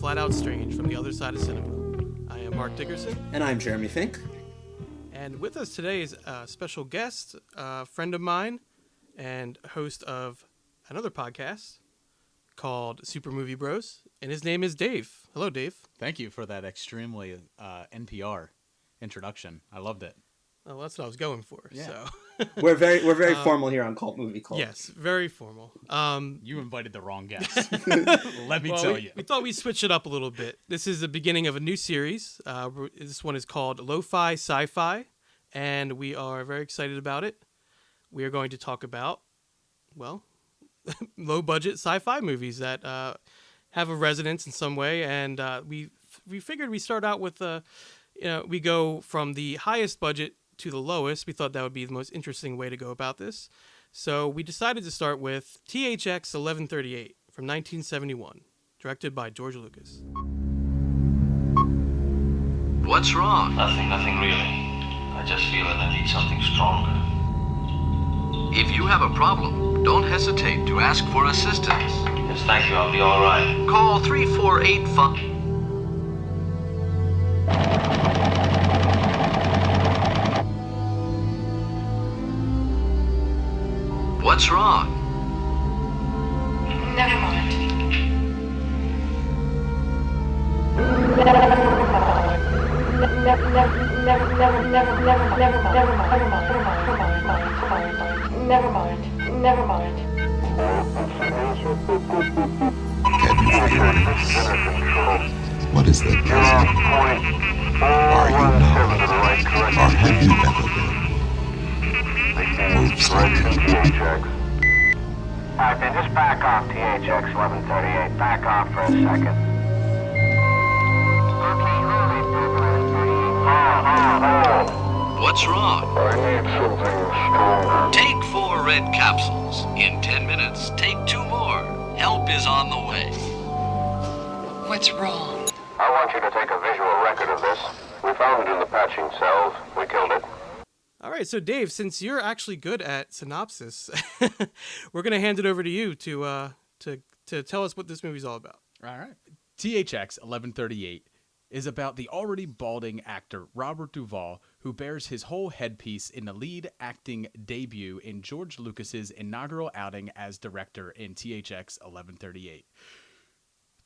Flat Out Strange from the Other Side of Cinema. I am Mark Dickerson. And I'm Jeremy Fink. And with us today is a special guest, a friend of mine, and host of another podcast called Super Movie Bros. And his name is Dave. Hello, Dave. Thank you for that extremely NPR introduction. I loved it. Well, that's what I was going for. Yeah. So We're very formal here on Cult Movie Cult. yes, very formal. You invited the wrong guest. Let me Well, tell you. we thought we'd switch it up a little bit. This is the beginning of a new series. This one is called Lo-Fi Sci-Fi, and we are very excited about it. We are going to talk about, well, low-budget sci-fi movies that have a resonance in some way, and we figured we start out with, we go from the highest budget to the lowest. We thought that would be the most interesting way to go about this. So we decided to start with THX 1138 from 1971, directed by George Lucas. What's wrong? Nothing really. I just feel that I need something stronger. If you have a problem, don't hesitate to ask for assistance. Yes, thank you, I'll be all right. Call 348-FUN. What's wrong? Never mind. Never mind. Can you feel this? What is that present? Are you now? Or have you ever been? Move slowly. Alright, then just back off, THX 1138. Back off for a second. What's wrong? I need something stronger. Take 4 red capsules. In 10 minutes, take 2 more. Help is on the way. What's wrong? I want you to take a visual record of this. We found it in the patching cells. We killed it. All right, so Dave, since you're actually good at synopsis, we're going to hand it over to you to tell us what this movie's all about. All right. THX 1138 is about the already balding actor Robert Duvall, who bears his whole headpiece in the lead acting debut in George Lucas's inaugural outing as director in THX 1138.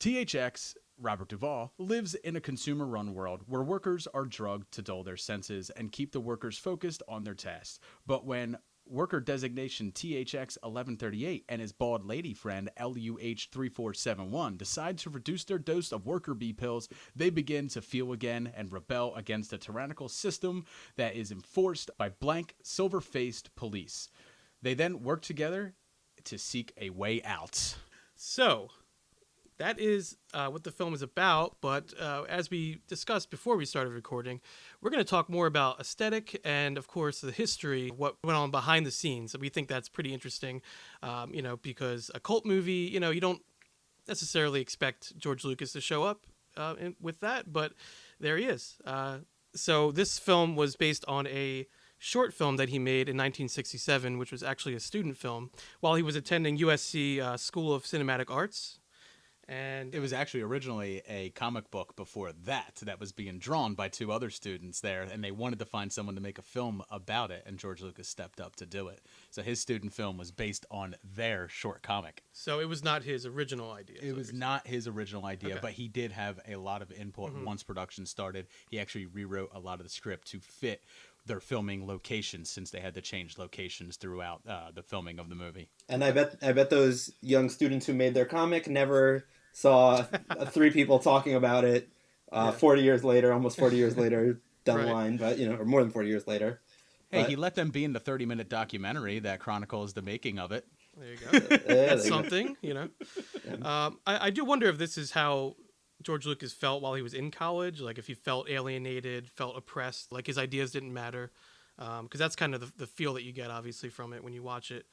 THX, Robert Duvall, lives in a consumer-run world where workers are drugged to dull their senses and keep the workers focused on their tasks. But when worker designation THX 1138 and his bald lady friend LUH 3471 decide to reduce their dose of worker bee pills, they begin to feel again and rebel against a tyrannical system that is enforced by blank, silver-faced police. They then work together to seek a way out. So that is what the film is about, but as we discussed before we started recording, we're going to talk more about aesthetic and, of course, the history, what went on behind the scenes. We think that's pretty interesting, because a cult movie, you don't necessarily expect George Lucas to show up with that, but there he is. So this film was based on a short film that he made in 1967, which was actually a student film, while he was attending USC School of Cinematic Arts. And it was actually originally a comic book before that was being drawn by 2 other students there, and they wanted to find someone to make a film about it, and George Lucas stepped up to do it. So his student film was based on their short comic. So it was not his original idea. It was not his original idea, Okay. But he did have a lot of input once production started. He actually rewrote a lot of the script to fit their filming locations, since they had to change locations throughout the filming of the movie. And I bet those young students who made their comic never saw 3 people talking about it 40 years later, almost 40 years later down the line, but or more than 40 years later. Hey, he let them be in the 30-minute documentary that chronicles the making of it. There you go. That's something, I do wonder if this is how George Lucas felt while he was in college, like if he felt alienated, felt oppressed, like his ideas didn't matter. Because that's kind of the feel that you get, obviously, from it when you watch it.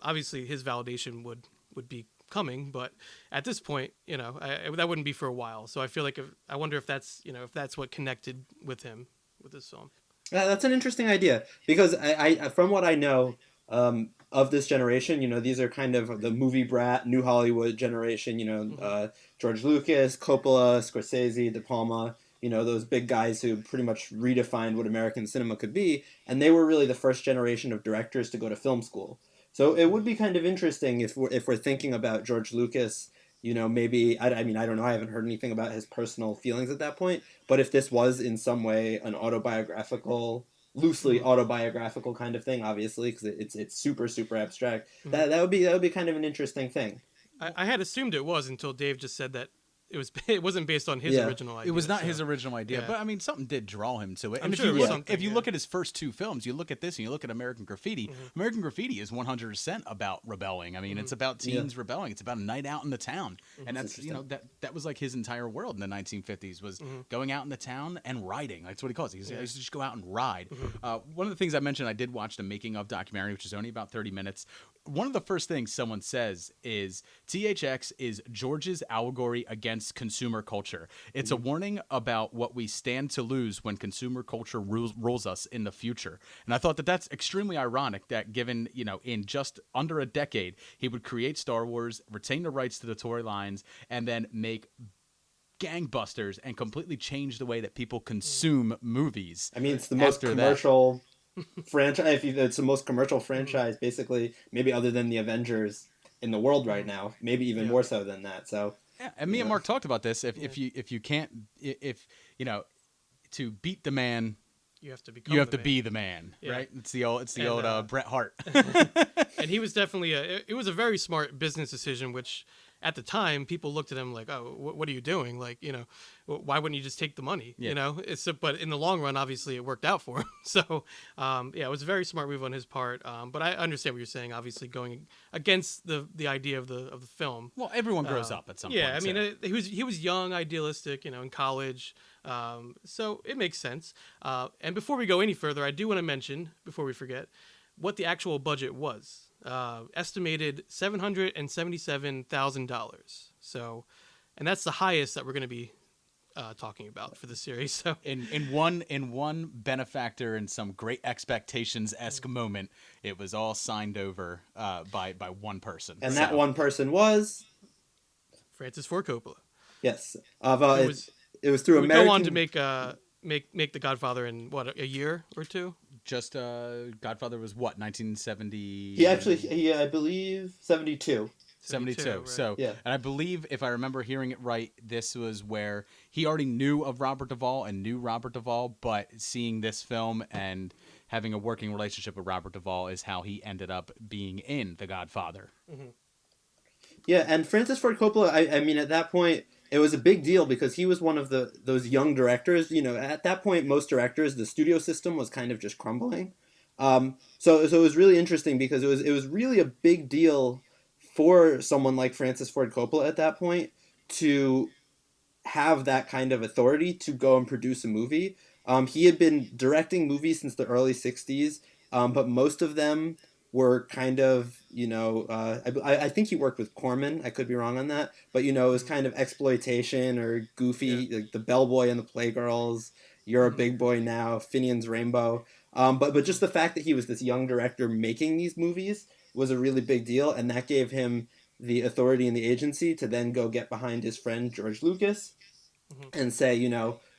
Obviously, his validation would be coming, but at this point, that wouldn't be for a while. So I feel like I wonder if that's what connected with him with this film. That's an interesting idea, because I from what I know, of this generation. These are kind of the movie brat, New Hollywood generation. George Lucas, Coppola, Scorsese, De Palma. Those big guys who pretty much redefined what American cinema could be, and they were really the first generation of directors to go to film school. So it would be kind of interesting if we're thinking about George Lucas. Maybe I mean I don't know. I haven't heard anything about his personal feelings at that point. But if this was in some way an autobiographical, loosely autobiographical kind of thing, obviously because it's super super abstract. That would be kind of an interesting thing. I had assumed it was until Dave just said that it wasn't based on his original idea. It was not his original idea, but I mean, something did draw him to it. I'm And sure if you look at his first two films, you look at this and you look at American Graffiti. American Graffiti is 100% about rebelling. I mean, it's about teens rebelling. It's about a night out in the town, and that's that was like his entire world in the 1950s was going out in the town and riding. That's what he calls it. He used to just go out and ride. One of the things I mentioned, I did watch the making of documentary, which is only about 30 minutes. One of the first things someone says is THX is George's allegory against consumer culture. It's a warning about what we stand to lose when consumer culture rules us in the future. And I thought that that's extremely ironic that given, in just under a decade, he would create Star Wars, retain the rights to the toy lines, and then make gangbusters and completely change the way that people consume movies. I mean, it's the most commercial franchise. It's the most commercial franchise, basically, maybe other than the Avengers in the world right now. Maybe even more so than that. So yeah, and me and Mark talked about this. If you can't to beat the man, you have to be the man, right? It's the old Bret Hart. And he was definitely it was a very smart business decision, which at the time people looked at him like, oh, what are you doing? Like, why wouldn't you just take the money? But in the long run, obviously it worked out for him. So, it was a very smart move on his part. But I understand what you're saying, obviously going against the idea of the film. Well, everyone grows up at some point. Yeah. I mean, he was young, idealistic, in college. So it makes sense. And before we go any further, I do want to mention, before we forget, what the actual budget was. Estimated $777,000. So, and that's the highest that we're going to be talking about for the series. So, in one benefactor and some great expectations-esque moment, it was all signed over by one person. And that one person was Francis Ford Coppola. Yes, it was through American. Go on to make The Godfather in what, a year or two? Just Godfather was what, 1970? He I believe 72. 72. Right. So, yeah. And I believe, if I remember hearing it right, this was where he already knew of Robert Duvall and knew Robert Duvall, but seeing this film and having a working relationship with Robert Duvall is how he ended up being in The Godfather. Mm-hmm. Yeah, and Francis Ford Coppola, I mean, at that point, it was a big deal because he was one of those young directors. At that point, most directors, the studio system was kind of just crumbling. So it was really interesting because it was really a big deal for someone like Francis Ford Coppola at that point to have that kind of authority to go and produce a movie. He had been directing movies since the early 60s, but most of them were kind of, I think he worked with Corman. I could be wrong on that. But, it was kind of exploitation or goofy, like The Bellboy and the Playgirls, You're a Big Boy Now, Finian's Rainbow. But just the fact that he was this young director making these movies was a really big deal. And that gave him the authority and the agency to then go get behind his friend George Lucas and say,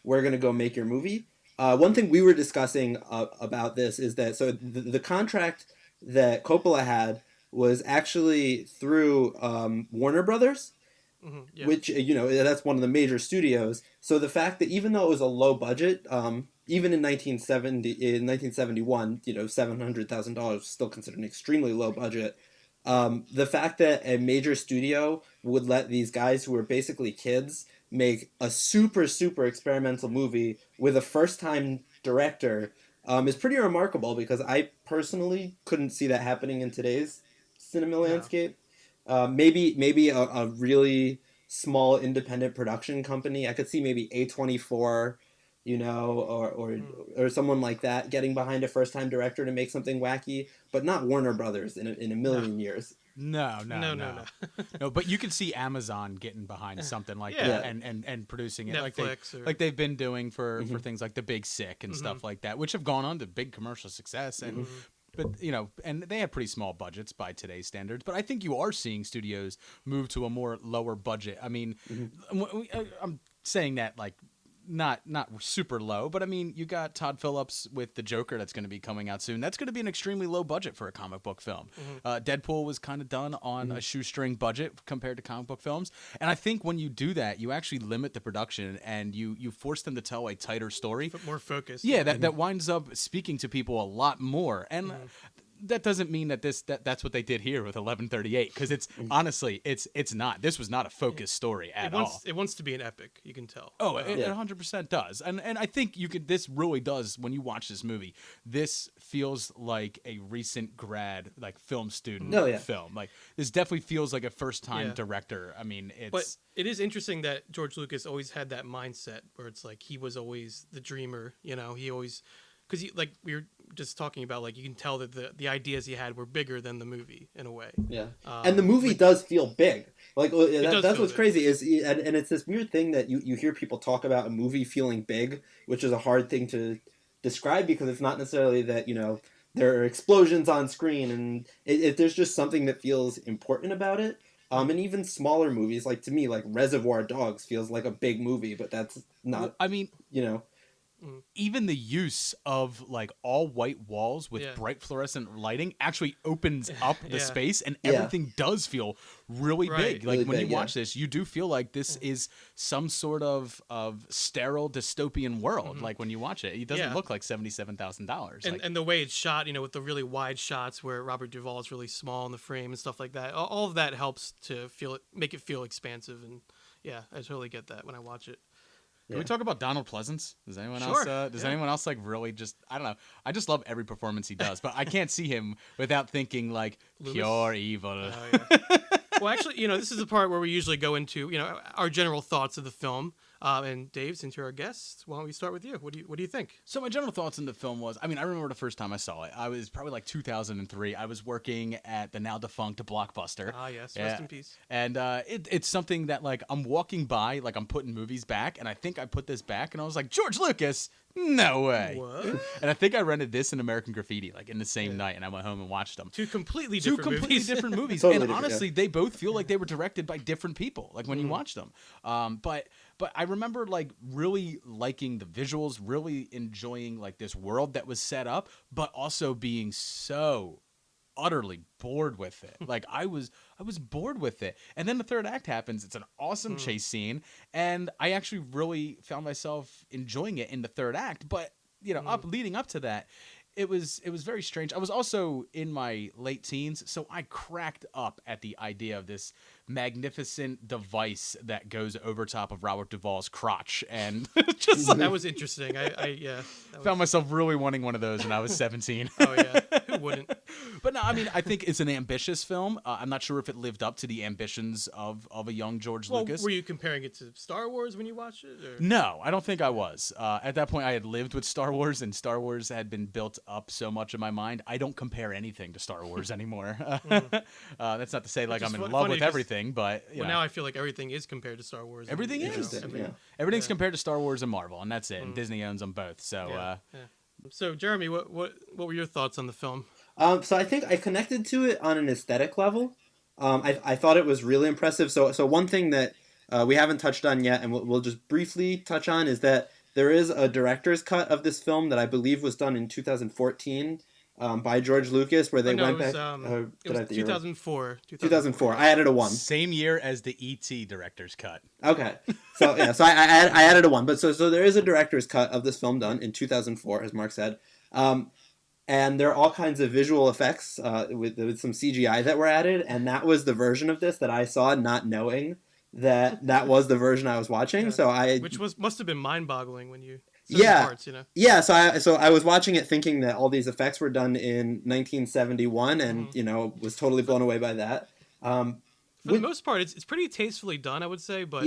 we're going to go make your movie. One thing we were discussing about this is that, so the contract that Coppola had was actually through Warner Brothers, which, that's one of the major studios. So the fact that even though it was a low budget, even in 1971, $700,000 was still considered an extremely low budget. The fact that a major studio would let these guys who were basically kids make a super, super experimental movie with a first-time director is pretty remarkable because I personally couldn't see that happening in today's cinema landscape. Maybe a really small independent production company. I could see maybe A24, or someone like that getting behind a first-time director to make something wacky, but not Warner Brothers in a million years. No. No, but you can see Amazon getting behind something like that and producing it Netflix like they've been doing for things like The Big Sick and stuff like that, which have gone on to big commercial success. And But, you know, and they have pretty small budgets by today's standards. But I think you are seeing studios move to a more lower budget. I mean, I'm saying that like not super low, but I mean, you got Todd Phillips with The Joker that's going to be coming out soon. That's going to be an extremely low budget for a comic book film. Deadpool was kind of done on a shoestring budget compared to comic book films. And I think when you do that, you actually limit the production and you force them to tell a tighter story. But more focused. Yeah, that winds up speaking to people a lot more. And that doesn't mean that that's what they did here with 1138, because it's honestly it's not. This was not a focused story at all. It wants to be an epic. You can tell. Oh, it 100% does, and I think you could. This really does. When you watch this movie, this feels like a recent grad, like film student film. Like this definitely feels like a first time director. I mean, it's. But it is interesting that George Lucas always had that mindset where it's like he was always the dreamer. You know, he always. Because like we were just talking about, like you can tell that the ideas he had were bigger than the movie in a way. Yeah, and the movie does feel big. Like that's what's crazy is, and it's this weird thing that you hear people talk about a movie feeling big, which is a hard thing to describe because it's not necessarily that there are explosions on screen, and there's just something that feels important about it. And even smaller movies, like to me, like Reservoir Dogs feels like a big movie, but that's not. I mean, even the use of like all white walls with bright fluorescent lighting actually opens up the space, and everything does feel really big. Like really when big, you watch this, you do feel like this is some sort of sterile dystopian world. Like when you watch it, it doesn't look like $77,000. And the way it's shot, with the really wide shots where Robert Duvall is really small in the frame and stuff like that. All of that helps to make it feel expansive. And yeah, I totally get that when I watch it. Can we talk about Donald Pleasance? Does anyone else? Does anyone else like really just? I don't know. I just love every performance he does, but I can't see him without thinking like pure evil. Well, actually, this is the part where we usually go into our general thoughts of the film. And Dave, since you're our guest, why don't we start with you? What do you think? So my general thoughts on the film was, I remember the first time I saw it. I was probably like 2003. I was working at the now defunct Blockbuster. Ah, yes, rest in peace. And it's something that like I'm walking by, like I'm putting movies back, and I think I put this back, and I was like, George Lucas. No way. What? And I think I rented this and American Graffiti like in the same night, and I went home and watched them. Two completely different movies. Totally and honestly, they both feel like they were directed by different people, like when you watch them. But I remember like really liking the visuals, really enjoying like this world that was set up, but also being so utterly bored with it. Like I was bored with it. And then the third act happens. It's an awesome chase scene, and I actually really found myself enjoying it in the third act. But leading up to that, it was very strange. I was also in my late teens, so I cracked up at the idea of this magnificent device that goes over top of Robert Duvall's crotch, and just like, that was interesting. Found myself really wanting one of those when I was 17. Oh yeah, who wouldn't? But no, I think it's an ambitious film. I'm not sure if it lived up to the ambitions of a young George Lucas. Were you comparing it to Star Wars when you watched it? Or? No, I don't think I was. At that point, I had lived with Star Wars, and Star Wars had been built up so much in my mind. I don't compare anything to Star Wars anymore. That's not to say like I'm in love with everything, but now I feel like everything is compared to Star Wars. Everything is. Everything's compared to Star Wars and Marvel, and that's it. And Disney owns them both. So, So Jeremy, what were your thoughts on the film? So I think I connected to it on an aesthetic level. I thought it was really impressive. So one thing that we haven't touched on yet, and we'll just briefly touch on, is that there is a director's cut of this film that I believe was done in 2014 by George Lucas, where they went back. It was 2004. 2004. I added a 1. Same year as the E.T. director's cut. Okay. So yeah, so I added a 1, but so there is a director's cut of this film done in 2004, as Mark said. And there are all kinds of visual effects with some CGI that were added, and that was the version of this that I saw, not knowing that was the version I was watching. Which must have been mind-boggling when you parts, So I was watching it thinking that all these effects were done in 1971, and was totally blown away by that. For the most part, it's pretty tastefully done, I would say, but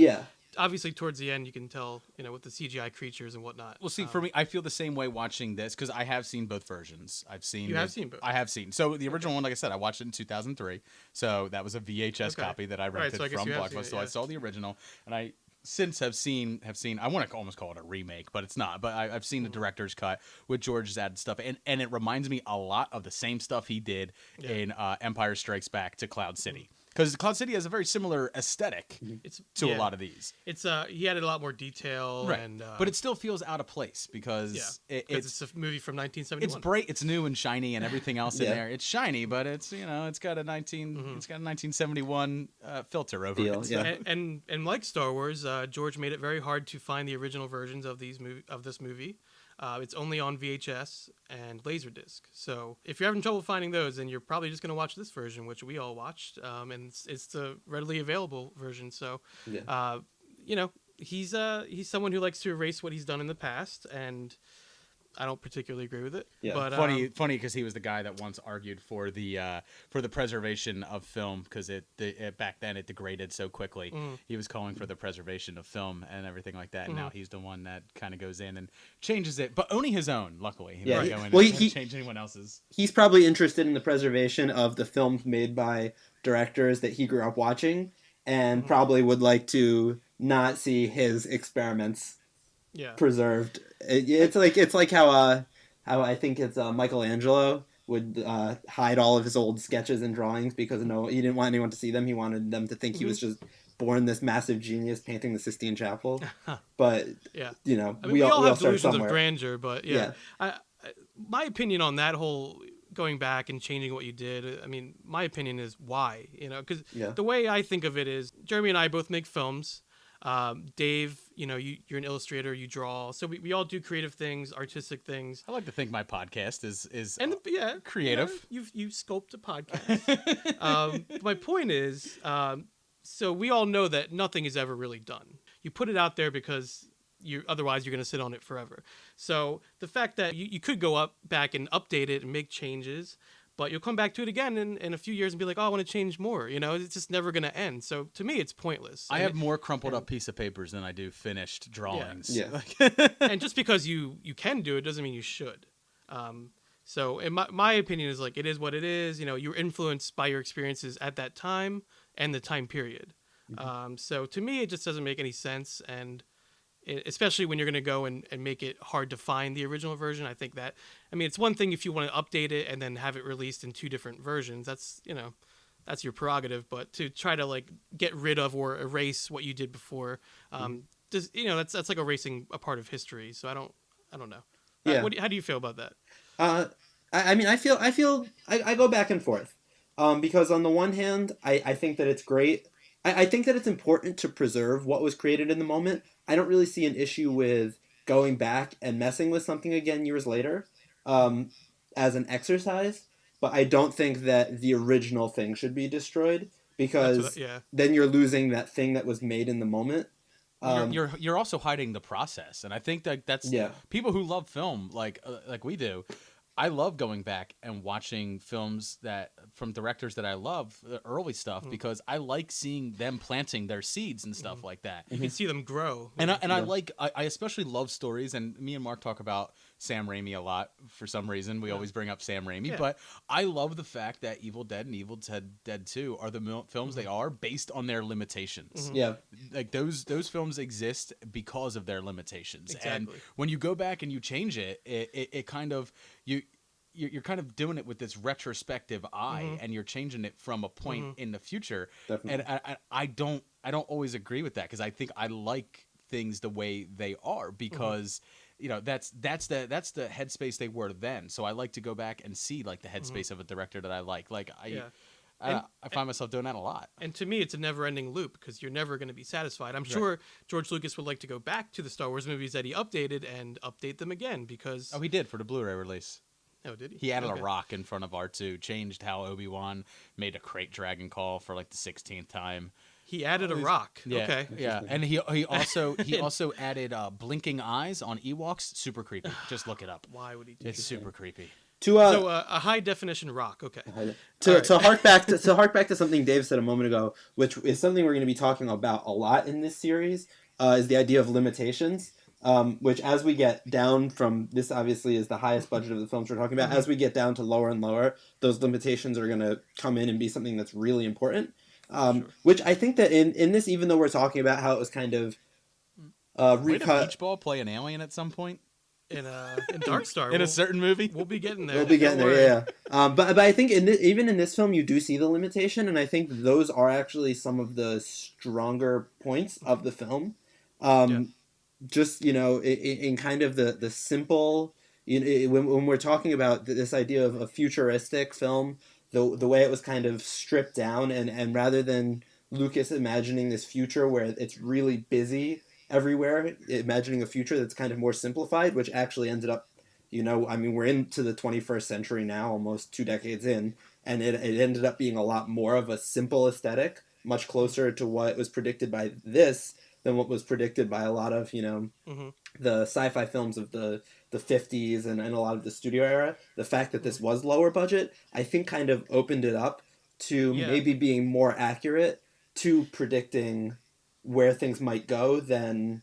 obviously towards the end you can tell with the CGI creatures and whatnot. Well, see, for me, I feel the same way watching this because I have seen both versions. Have seen both. I have seen. So the original one, like I said, I watched it in 2003. So that was a VHS copy that I rented from Blockbuster. So I saw the original, and I since have seen. I want to almost call it a remake, but it's not. But I've seen the director's cut with George's added stuff, and it reminds me a lot of the same stuff he did in Empire Strikes Back to Cloud City. Because Cloud City has a very similar aesthetic to a lot of these. It's he added a lot more detail, right? And but it still feels out of place because it's a movie from 1971. It's bright, it's new and shiny, and everything else in there. It's shiny, but it's it's got a 1971 filter over it. Yeah. And like Star Wars, George made it very hard to find the original versions of this movie. It's only on VHS and Laserdisc. So if you're having trouble finding those, then you're probably just going to watch this version, which we all watched. And it's the readily available version. So, he's someone who likes to erase what he's done in the past, and I don't particularly agree with it. Yeah. But, funny because he was the guy that once argued for the preservation of film because back then it degraded so quickly. He was calling for the preservation of film and everything like that. And now he's the one that kind of goes in and changes it, but only his own. Luckily, he doesn't go in and change anyone else's. He's probably interested in the preservation of the films made by directors that he grew up watching, and probably would like to not see his experiments preserved. It's like how I think it's Michelangelo would hide all of his old sketches and drawings because he didn't want anyone to see them. He wanted them to think he was just born this massive genius painting the Sistine Chapel. But we all have start delusions somewhere. of grandeur. But my opinion on that whole going back and changing what you did, I mean, my opinion is why, because the way I think of it is Jeremy and I both make films. Dave, you're an illustrator, you draw. So we all do creative things, artistic things. I like to think my podcast is creative. You sculpt a podcast. My point is, so we all know that nothing is ever really done. You put it out there because otherwise you're going to sit on it forever. So the fact that you could go back and update it and make changes, but you'll come back to it again in a few years and be like, oh, I want to change more. It's just never going to end. So to me, it's pointless. I have more crumpled up piece of papers than I do finished drawings. Yeah. And just because you can do it doesn't mean you should. So in my opinion is like, it is what it is. You're influenced by your experiences at that time and the time period. So to me, it just doesn't make any sense. And especially when you're going to go and make it hard to find the original version. I think that, it's one thing if you want to update it and then have it released in two different versions. That's your prerogative. But to try to like get rid of or erase what you did before, that's like erasing a part of history. So I don't know. Yeah. How do you feel about that? I go back and forth, because on the one hand, I think that it's great. I think that it's important to preserve what was created in the moment. I don't really see an issue with going back and messing with something again years later, as an exercise. But I don't think that the original thing should be destroyed, because then you're losing that thing that was made in the moment. You're also hiding the process, and I think that's people who love film like we do. I love going back and watching films from directors that I love, the early stuff, because I like seeing them planting their seeds and stuff like that. You can see them grow. And I especially love stories, and me and Mark talk about Sam Raimi a lot for some reason. We always bring up Sam Raimi, but I love the fact that Evil Dead and Evil Dead 2 are the films they are based on their limitations. Yeah. Like those films exist because of their limitations. Exactly. And when you go back and you change it, it kind of you're kind of doing it with this retrospective eye, and you're changing it from a point in the future. Definitely. And I don't always agree with that, because I think I like things the way they are, because that's the headspace they were then. So I like to go back and see like the headspace of a director that I like. Like I find myself doing that a lot. And to me, it's a never-ending loop, because you're never going to be satisfied. I'm sure George Lucas would like to go back to the Star Wars movies that he updated and update them again, because... Oh, he did for the Blu-ray release. Oh, did he? He added a rock in front of R2, changed how Obi-Wan made a crate dragon call for like the 16th time. He added a rock. Yeah, Okay. Yeah, and he also added blinking eyes on Ewoks. Super creepy. Just look it up. Why would he do It's super creepy. So a high definition rock. Okay. To hark back to something Dave said a moment ago, which is something we're going to be talking about a lot in this series, is the idea of limitations. Which, as we get down from, this obviously is the highest budget of the films we're talking about, as we get down to lower and lower, those limitations are going to come in and be something that's really important. Which I think that in this, even though we're talking about how it was kind of Wait, a recut. beach ball play an alien at some point in Dark Star. in a certain movie. We'll be getting there. We'll be getting Don't there, worry. yeah. But I think even in this film, you do see the limitation, and I think those are actually some of the stronger points of the film. Just in kind of the simple, when we're talking about this idea of a futuristic film, the way it was kind of stripped down, and rather than Lucas imagining this future where it's really busy everywhere, imagining a future that's kind of more simplified, which actually ended up, we're into the 21st century now, almost 2 decades in, and it ended up being a lot more of a simple aesthetic, much closer to what was predicted by this than what was predicted by a lot of, the sci-fi films of the 50s and a lot of the studio era. The fact that this was lower budget, I think kind of opened it up to maybe being more accurate to predicting where things might go than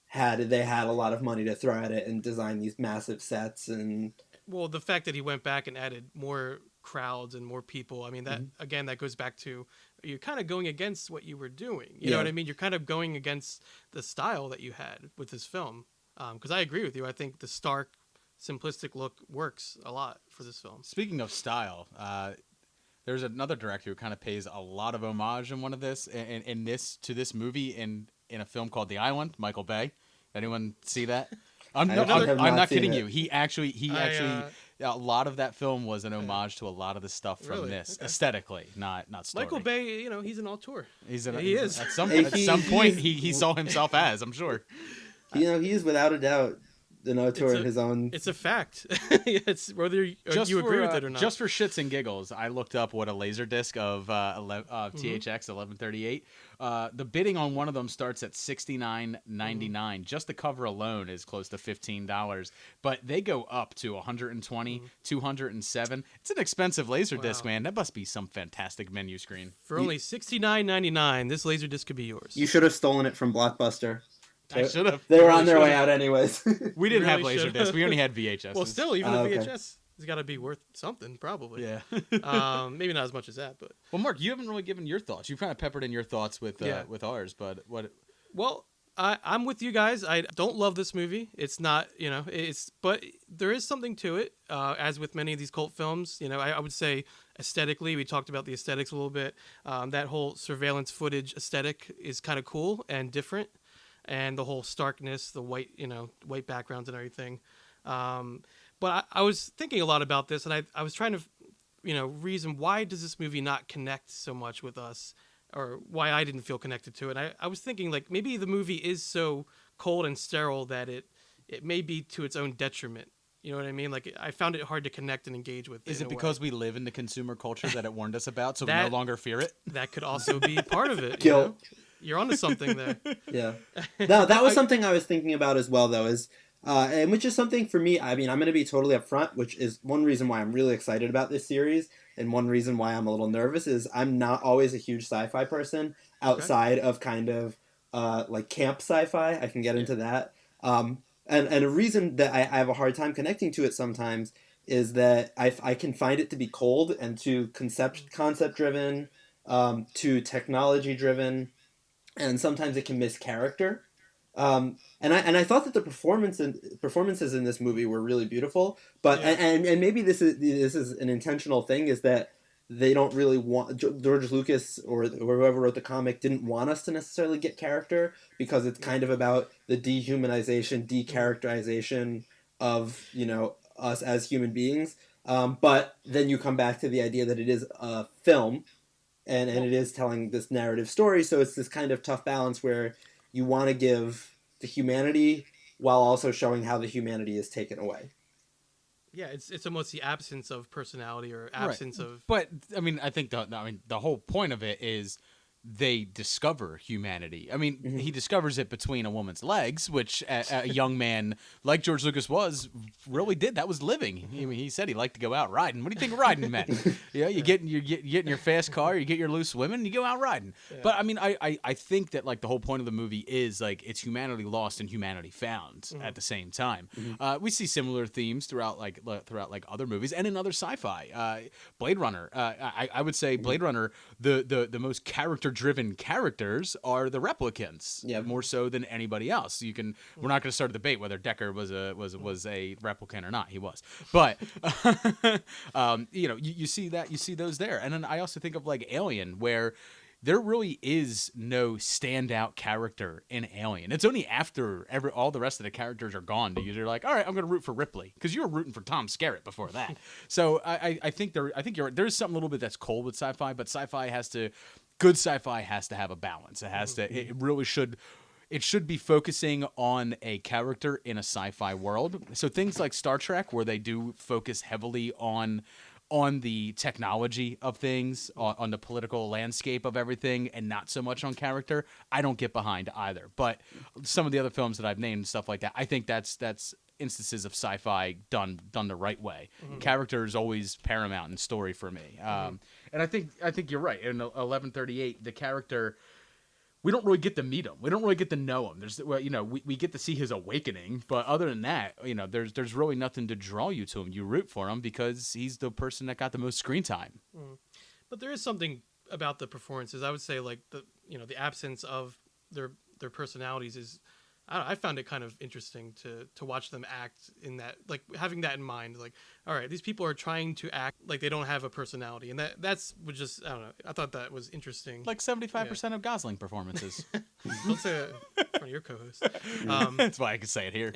had a lot of money to throw at it and design these massive sets. And well, the fact that he went back and added more crowds and more people, I mean, that again, that goes back to you're kind of going against what you were doing. You know what I mean? You're kind of going against the style that you had with this film. Because I agree with you. I think the stark, simplistic look works a lot for this film. Speaking of style, there's another director who kind of pays a lot of homage in one of this to this movie in a film called The Island. Michael Bay. Anyone see that? I'm not kidding you. He actually a lot of that film was an homage to a lot of the stuff from this aesthetically, not story. Michael Bay, he's an auteur. He is at some point he saw himself as, I'm sure. He is without a doubt an auteur in his own. It's a fact. It's whether you agree with it or not. Just for shits and giggles, I looked up what a laser disc of THX 1138. The bidding on one of them starts at $69.99. Just the cover alone is close to $15, but they go up to $120, $207. It's an expensive laser disc, man. That must be some fantastic menu screen. For only $69.99, this laser disc could be yours. You should have stolen it from Blockbuster. I should have. They were on their way out anyways. We didn't have laser discs. We only had VHS. Well, still, even the VHS has got to be worth something, probably. Yeah. Maybe not as much as that, but. Well, Mark, you haven't really given your thoughts. You've kind of peppered in your thoughts with ours, but what? Well, I'm with you guys. I don't love this movie. It's not, but there is something to it. As with many of these cult films, I would say aesthetically, we talked about the aesthetics a little bit. That whole surveillance footage aesthetic is kind of cool and different. And the whole starkness, the white, white backgrounds and everything. But I was thinking a lot about this, and I was trying to, reason why does this movie not connect so much with us, or why I didn't feel connected to it. I was thinking, like, maybe the movie is so cold and sterile that it may be to its own detriment. You know what I mean? Like, I found it hard to connect and engage with. Is it because we live in the consumer culture that it warned us about, so we no longer fear it? That could also be part of it. Guilt. You're onto something there. Yeah. No, that was something I was thinking about as well, though, and which is something for me, I mean, I'm going to be totally upfront, which is one reason why I'm really excited about this series, and one reason why I'm a little nervous is I'm not always a huge sci-fi person outside of kind of like camp sci-fi. I can get into that. And a reason that I have a hard time connecting to it sometimes is that I can find it to be cold and too concept-driven, too technology-driven, and sometimes it can miss character. And I thought that the performances in this movie were really beautiful, but and maybe this is an intentional thing, is that they don't really want George Lucas or whoever wrote the comic didn't want us to necessarily get character, because it's kind of about the dehumanization, decharacterization of us as human beings. But then you come back to the idea that it is a film. And it is telling this narrative story, so it's this kind of tough balance where you want to give the humanity while also showing how the humanity is taken away. Yeah, it's almost the absence of personality or absence of. But I mean, I think the whole point of it is they discover humanity. I mean, he discovers it between a woman's legs, which a young man like George Lucas really did. That was living. I mean, he said he liked to go out riding. What do you think riding meant? You get in your fast car, you get your loose women, you go out riding. Yeah. But I mean, I think that like the whole point of the movie is like it's humanity lost and humanity found at the same time. We see similar themes throughout other movies and in other sci-fi. Blade Runner. I would say Blade Runner, the most character driven characters are the replicants, more so than anybody else. We're not going to start a debate whether Deckard was a replicant or not. He was, but you see those there, and then I also think of like Alien, where there really is no standout character in Alien. It's only after all the rest of the characters are gone that you're like, all right, I'm going to root for Ripley, because you were rooting for Tom Skerritt before that. So I think there's something a little bit that's cold with sci-fi, but good sci-fi has to have a balance. It really should. It should be focusing on a character in a sci-fi world. So things like Star Trek, where they do focus heavily on the technology of things, on the political landscape of everything, and not so much on character, I don't get behind either. But some of the other films that I've named, stuff like that, I think that's instances of sci-fi done the right way. Character is always paramount in story for me. And I think you're right. In 1138, the character, we don't really get to meet him. We don't really get to know him. We get to see his awakening, but other than that, there's really nothing to draw you to him. You root for him because he's the person that got the most screen time. But there is something about the performances. I would say, like, the absence of their personalities is, I found it kind of interesting to watch them act in that, like, having that in mind. Like, all right, these people are trying to act like they don't have a personality, and that's just, I don't know. I thought that was interesting. Like 75% of Gosling performances. Don't say that in front of your co-host. That's why I could say it here.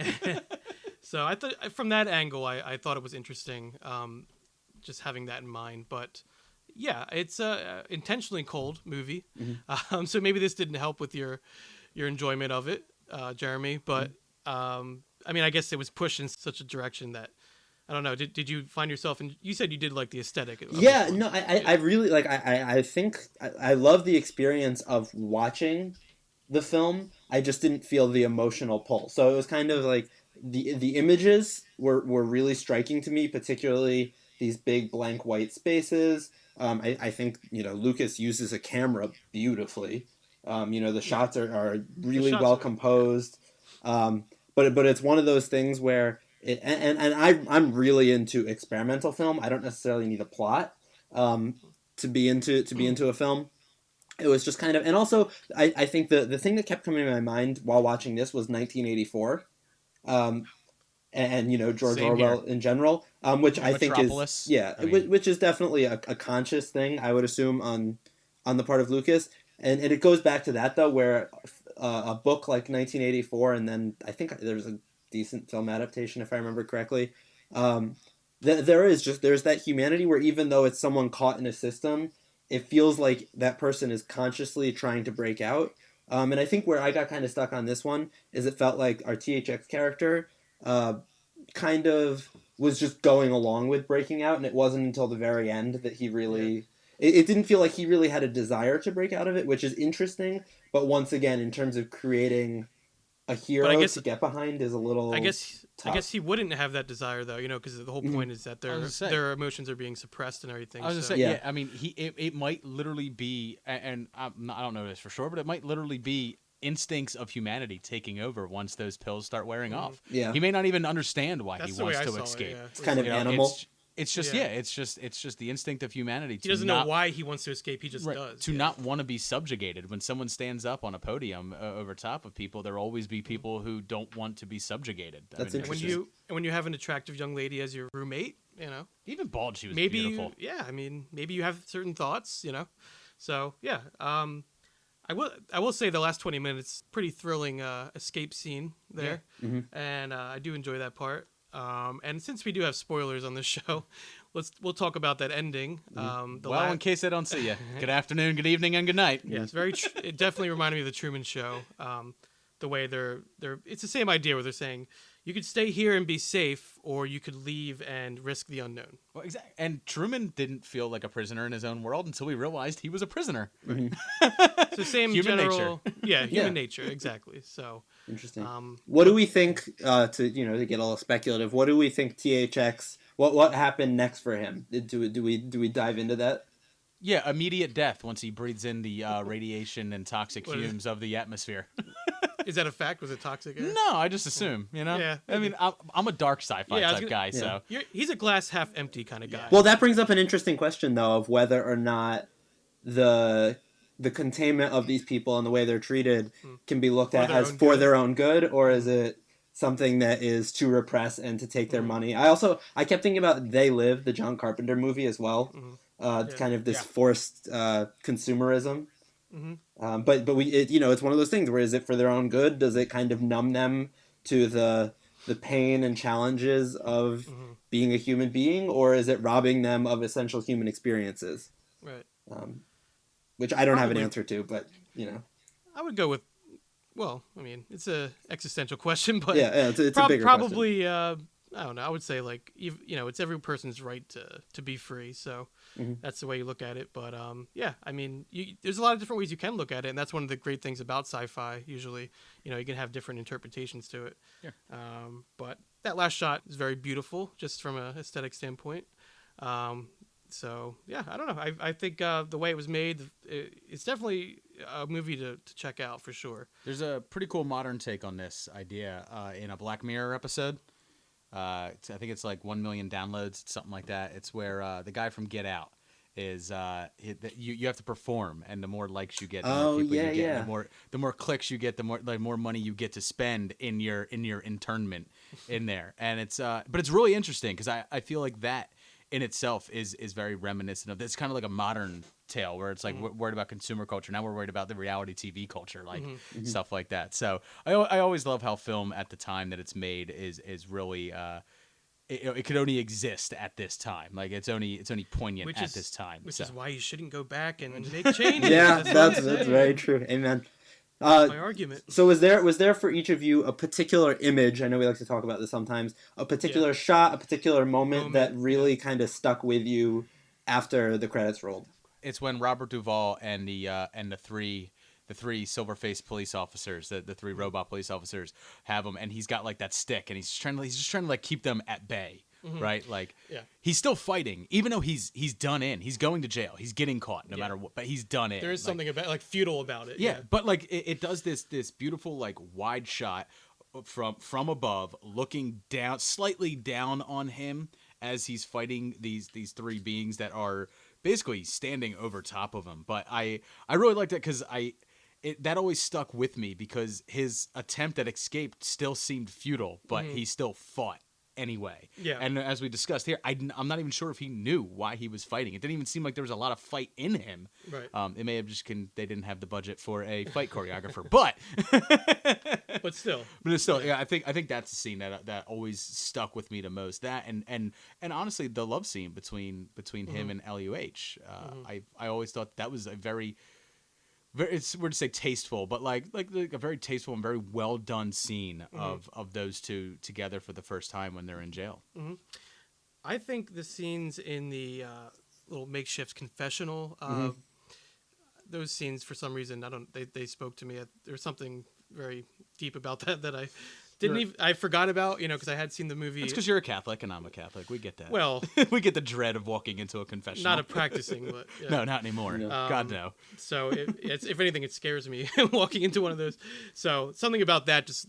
So I thought, from that angle, I thought it was interesting, just having that in mind. But yeah, it's a intentionally cold movie, so maybe this didn't help with your enjoyment of it, Jeremy. But I mean, I guess it was pushed in such a direction that, I don't know. Did you find yourself in? You said you did like the aesthetic. Yeah, no, I really like. I think I love the experience of watching the film. I just didn't feel the emotional pull. So it was kind of like the images were really striking to me, particularly these big blank white spaces. I think Lucas uses a camera beautifully. The shots are really well composed. But it's one of those things where I'm really into experimental film. I don't necessarily need a plot to be into a film. It was just kind of, and also I think the thing that kept coming to my mind while watching this was 1984, and George Same Orwell here. in general, which I think Metropolis. is which is definitely a conscious thing, I would assume, on the part of Lucas, and it goes back to that though, where a book like 1984, and then I think there's a decent film adaptation if I remember correctly. There's that humanity where even though it's someone caught in a system, it feels like that person is consciously trying to break out. And I think where I got kind of stuck on this one is it felt like our THX character kind of was just going along with breaking out, and it wasn't until the very end that he really... Yeah. It didn't feel like he really had a desire to break out of it, which is interesting. But once again, in terms of creating a hero to get behind is a little... I guess he wouldn't have that desire though, because the whole point is that their emotions are being suppressed and everything. I was gonna say, yeah. I mean, it might literally be, and I don't know this for sure, but it might literally be instincts of humanity taking over once those pills start wearing off. Yeah, he may not even understand why That's he wants to It, escape. yeah. It's kind of animal. It's just it's just the instinct of humanity. He doesn't know why he wants to escape. He just does. To not want to be subjugated. When someone stands up on a podium over top of people, there will always be people who don't want to be subjugated. That's interesting. When you have an attractive young lady as your roommate, even bald, she was maybe beautiful. Maybe you have certain thoughts, So yeah, I will say the last 20 minutes, pretty thrilling escape scene there, and I do enjoy that part. And since we do have spoilers on this show, we'll talk about that ending. In case I don't see you, good afternoon, good evening, and good night. Yeah, it's it definitely reminded me of the Truman Show. The way it's the same idea where they're saying you could stay here and be safe, or you could leave and risk the unknown. Well, exactly. And Truman didn't feel like a prisoner in his own world until he realized he was a prisoner. So same human general, nature. Yeah, human nature, exactly. So interesting. What do we think? To get a little speculative, what do we think THX? What happened next for him? Do we dive into that? Yeah, immediate death once he breathes in the radiation and toxic fumes of the atmosphere. Is that a fact? Was it toxic air? No, I just assume, Yeah. I mean, I'm a dark sci-fi type guy, so... He's a glass half empty kind of guy. Well, that brings up an interesting question, though, of whether or not the the containment of these people and the way they're treated can be looked at as for their own good, or is it something that is to repress and to take their money? I kept thinking about They Live, the John Carpenter movie as well. Kind of this forced consumerism. But it's one of those things where, is it for their own good? Does it kind of numb them to the pain and challenges of being a human being, or is it robbing them of essential human experiences? Right. Which I don't have an answer to, but I would go with. Well, I mean, it's a existential question, but it's a bigger probably. I don't know. I would say, like, it's every person's right to be free. So that's the way you look at it. But I mean, there's a lot of different ways you can look at it, and that's one of the great things about sci-fi. Usually, you can have different interpretations to it. Yeah. But that last shot is very beautiful, just from an aesthetic standpoint. So yeah, I don't know. I think the way it was made, it's definitely a movie to check out for sure. There's a pretty cool modern take on this idea in a Black Mirror episode. I think it's like 1 million downloads, something like that. It's where the guy from Get Out is you have to perform, and the more likes you get, the more people you get, the more clicks you get, the more money you get to spend in your internment in there. And it's but it's really interesting because I feel like that in itself is very reminiscent of this. Kind of like a modern tale where it's like we're worried about consumer culture. Now we're worried about the reality TV culture, like stuff like that. So I always love how film at the time that it's made is really it could only exist at this time. Like it's only poignant at this time. Which is why you shouldn't go back and make changes. That's very true. Amen. That's my argument. So was there for each of you a particular image? I know we like to talk about this sometimes. A particular shot, a particular moment that really kind of stuck with you after the credits rolled. It's when Robert Duvall and the three silver-faced police officers, the three robot police officers, have him, and he's got like that stick, and he's just trying to like keep them at bay. Right, like he's still fighting, even though he's done in. He's going to jail. He's getting caught, no matter what. But he's done in. There is something about futile about it. Yeah, but like it does this beautiful like wide shot from above, looking down, slightly down on him as he's fighting these three beings that are basically standing over top of him. But I really liked that because that always stuck with me because his attempt at escape still seemed futile, but he still fought anyway. Yeah. And as we discussed here, I'm not even sure if he knew why he was fighting. It didn't even seem like there was a lot of fight in him. Right. It may have they didn't have the budget for a fight choreographer, but still. But it's still, yeah. I think that's the scene that always stuck with me the most. That and honestly, the love scene between him and LUH. I always thought that was a very it's weird to say tasteful, but like a very tasteful and very well done scene of those two together for the first time when they're in jail. I think the scenes in the little makeshift confessional, those scenes for some reason they spoke to me. There was something very deep about that I I forgot about, because I had seen the movie. It's because you're a Catholic and I'm a Catholic. We get that. Well, we get the dread of walking into a confessional. Not a practicing, but yeah. No, not anymore. No. God no. So it's if anything, it scares me walking into one of those. So something about that, just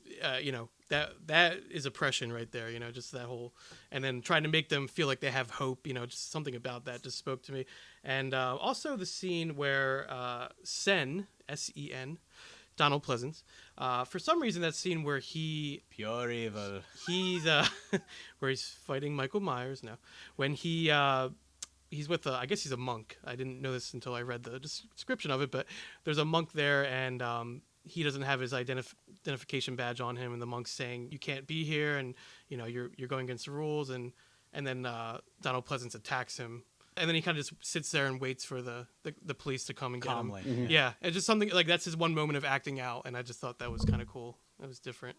that is oppression right there. Just that whole, and then trying to make them feel like they have hope. Just something about that just spoke to me, and also the scene where Sen, S-E-N. Donald Pleasance. For some reason, that scene where pure evil. He's where he's fighting Michael Myers now. When he's with I guess he's a monk. I didn't know this until I read the description of it, but there's a monk there, and he doesn't have his identification badge on him, and the monk's saying you can't be here, and you're going against the rules, and then Donald Pleasance attacks him. And then he kind of just sits there and waits for the police to come and get him. Mm-hmm. Yeah, it's just something like that's his one moment of acting out, and I just thought that was kind of cool. It was different,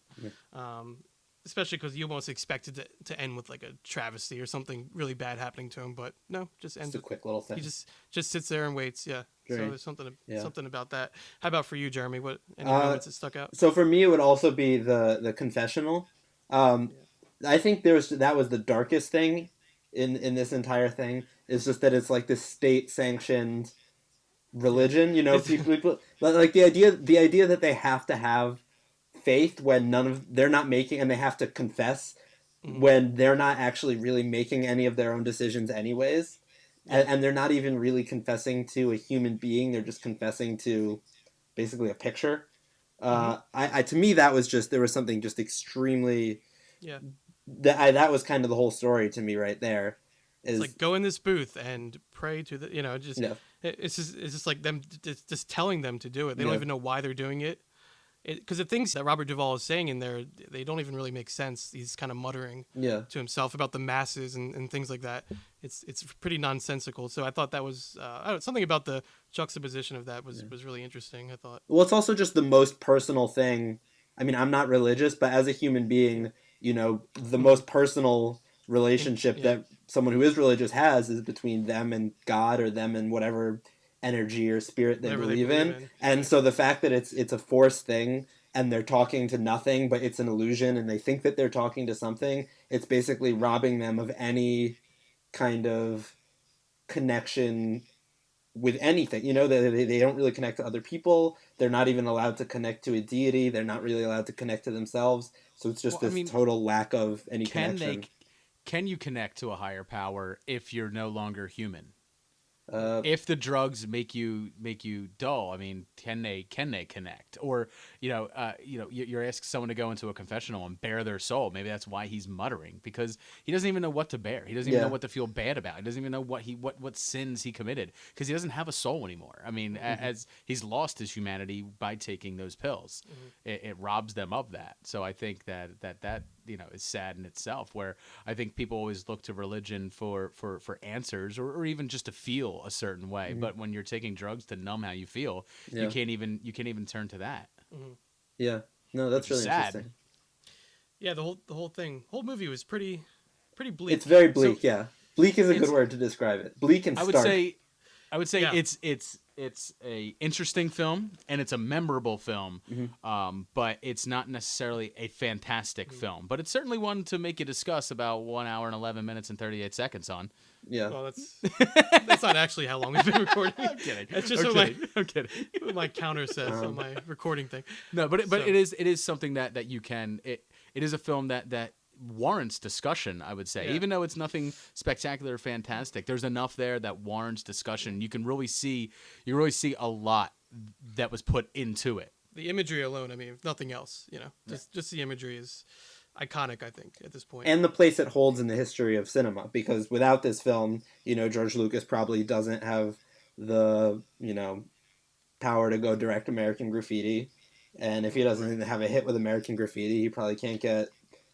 especially because you almost expected it to end with like a travesty or something really bad happening to him, but no, just ends. Just a quick little thing. He just sits there and waits. Yeah. Great. So there's something about that. How about for you, Jeremy? What any moments that stuck out? So for me, it would also be the confessional. I think that was the darkest thing in this entire thing. It's just that it's like this state-sanctioned religion, people like the idea that they have to have faith when they're not making, and they have to confess when they're not actually really making any of their own decisions anyways. and they're not even really confessing to a human being. They're just confessing to basically a picture. I to me that was just, there was something just extremely, Yeah. That was kind of the whole story to me right there. It's like, go in this booth and pray to the, just Yeah. it's just like them just telling them to do it. They don't Yeah. even know why they're doing it. Because the things that Robert Duvall is saying in there, they don't even really make sense. He's kind of muttering to himself about the masses and things like that. It's pretty nonsensical. So I thought that was something about the juxtaposition of that was really interesting, I thought. Well, it's also just the most personal thing. I mean, I'm not religious, but as a human being, the most personal relationship that someone who is religious has is between them and God, or them and whatever energy or spirit they believe in. And so the fact that it's a forced thing and they're talking to nothing, but it's an illusion, and they think that they're talking to something, it's basically robbing them of any kind of connection with anything. They don't really connect to other people. They're not even allowed to connect to a deity. They're not really allowed to connect to themselves. So it's just total lack of any connection. Can you connect to a higher power if you're no longer human? If the drugs make you dull, I mean, can they connect? Or you're asking someone to go into a confessional and bare their soul. Maybe that's why he's muttering, because he doesn't even know what to bear. He doesn't even know what to feel bad about. He doesn't even know what sins he committed, because he doesn't have a soul anymore. I mean, as he's lost his humanity by taking those pills, it robs them of that. So I think that is sad in itself, where I think people always look to religion for answers, or even just to feel a certain way. But when you're taking drugs to numb how you feel, you can't even turn to that. Yeah, no, that's really sad. interesting. Yeah, the whole movie was pretty bleak. It's very bleak. Bleak is a good word to describe it. Bleak and stark. I would say it's a interesting film, and it's a memorable film, but it's not necessarily a fantastic film. But it's certainly one to make you discuss about 1 hour and 11 minutes and 38 seconds on. Yeah. Well, that's not actually how long we've been recording. I'm kidding. That's just I'm kidding. What my counter says on my recording thing. No, but it is something that you can. It is a film that warrants discussion, I would say. Even though it's nothing spectacular or fantastic, there's enough there that warrants discussion. You really see a lot that was put into it. The imagery alone, I mean, if nothing else, just the imagery is iconic, I think, at this point. And the place it holds in the history of cinema, because without this film, George Lucas probably doesn't have the, power to go direct American Graffiti. And if he doesn't have a hit with American Graffiti, he probably can't get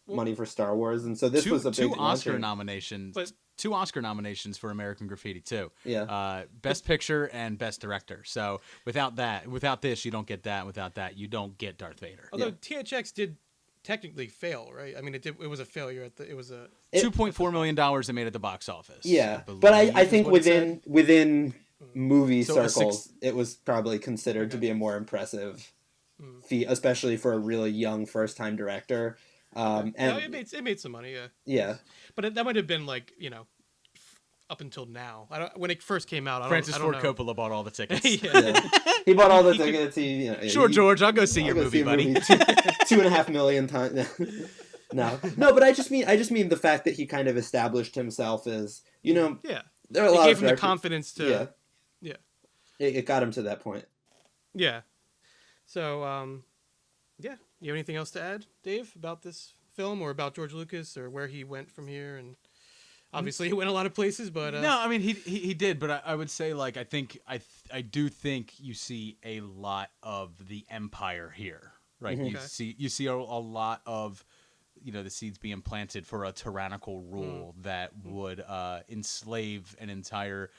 money for Star Wars. And so this was a big Oscar nominations. Two Oscar nominations for American Graffiti too. Yeah. Best Picture and Best Director. So without this, you don't get that. Without that, you don't get Darth Vader. Although THX did technically fail, right? I mean, it was a failure. It was a $2.4 million it made at the box office. Yeah, but I think within movie circles, it was probably considered to be a more impressive feat, especially for a really young first-time director. And it made some money, yeah. But that might have been like up until now. When it first came out, Francis Ford Coppola bought all the tickets. He bought all the tickets. Sure, George, I'll go see your movie, buddy. 2.5 million times. No, but I just mean the fact that he kind of established himself as there are a lot gave of him the confidence to It got him to that point. Yeah. So you have anything else to add, Dave, about this film or about George Lucas or where he went from here? And obviously he went a lot of places, but no, I mean he did, but I would say like I do think you see a lot of the empire here, right? You see a lot of the seeds being planted for a tyrannical rule that would enslave an entire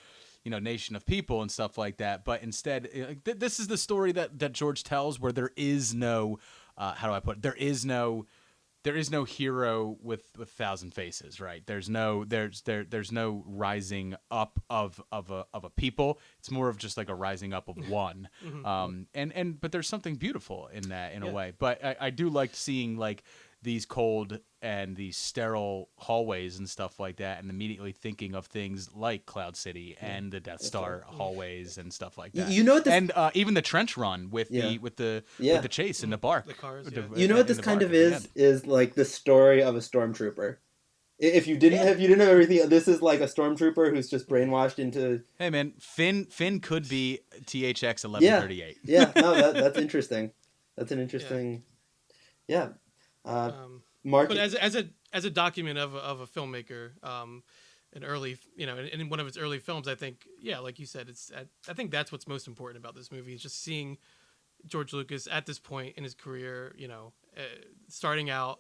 nation of people and stuff like that. But instead, this is the story that George tells, where there is no how do I put it? There is no hero with 1,000 faces, right? There's no rising up of a people. It's more of just like a rising up of one. But there's something beautiful in that in a way. But I do like seeing like these cold and these sterile hallways and stuff like that, and immediately thinking of things like Cloud City and the Death Star hallways and stuff like that. And even the trench run with the chase in the bark. The cars, what this kind of is like the story of a stormtrooper. If you didn't know everything, this is like a stormtrooper who's just brainwashed into. Hey man, Finn could be THX 1138. Yeah, no, that's interesting. That's an interesting. Yeah. Mark. But as a document of a filmmaker, an early, in one of its early films, I think, like you said, I think that's what's most important about this movie is just seeing George Lucas at this point in his career, starting out,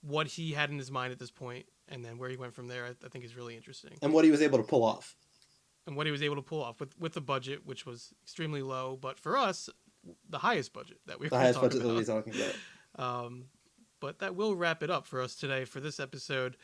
what he had in his mind at this point, and then where he went from there. I think is really interesting. And what he was able to pull off. With the budget, which was extremely low, but for us, the highest budget that we were talking about. But that will wrap it up for us today for this episode.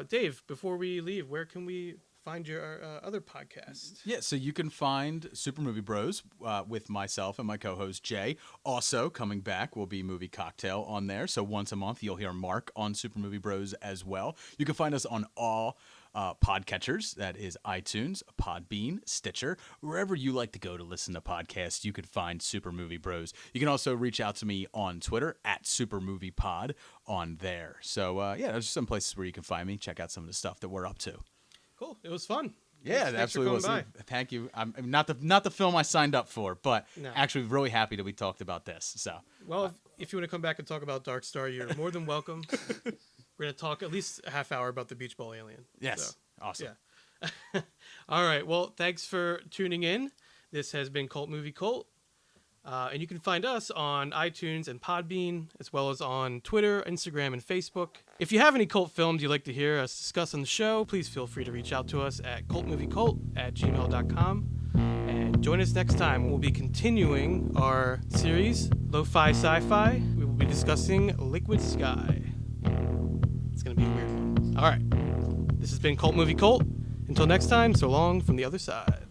Dave, before we leave, where can we find your other podcast? Yeah, so you can find Super Movie Bros with myself and my co-host Jay. Also coming back will be Movie Cocktail on there. So once a month you'll hear Mark on Super Movie Bros as well. You can find us on all podcatchers. That is iTunes, Podbean, Stitcher, wherever you like to go to listen to podcasts. You could find Super Movie Bros. You can also reach out to me on Twitter at SuperMoviePod on there. So there's some places where you can find me. Check out some of the stuff that we're up to. Cool. It was fun. Yeah, it absolutely was. Thank you. I'm not the film I signed up for, but actually really happy that we talked about this. So, well, if you want to come back and talk about Dark Star, you're more than welcome. We're going to talk at least a half hour about the Beach Ball Alien. Yes. So, awesome. Yeah. All right. Well, thanks for tuning in. This has been Cult Movie Cult. And you can find us on iTunes and Podbean, as well as on Twitter, Instagram, and Facebook. If you have any cult films you'd like to hear us discuss on the show, please feel free to reach out to us at cultmoviecult@gmail.com. And join us next time. We'll be continuing our series, Lo-Fi Sci-Fi. We will be discussing Liquid Sky. It's going to be a weird one. All right. This has been Cult Movie Cult. Until next time, so long from the other side.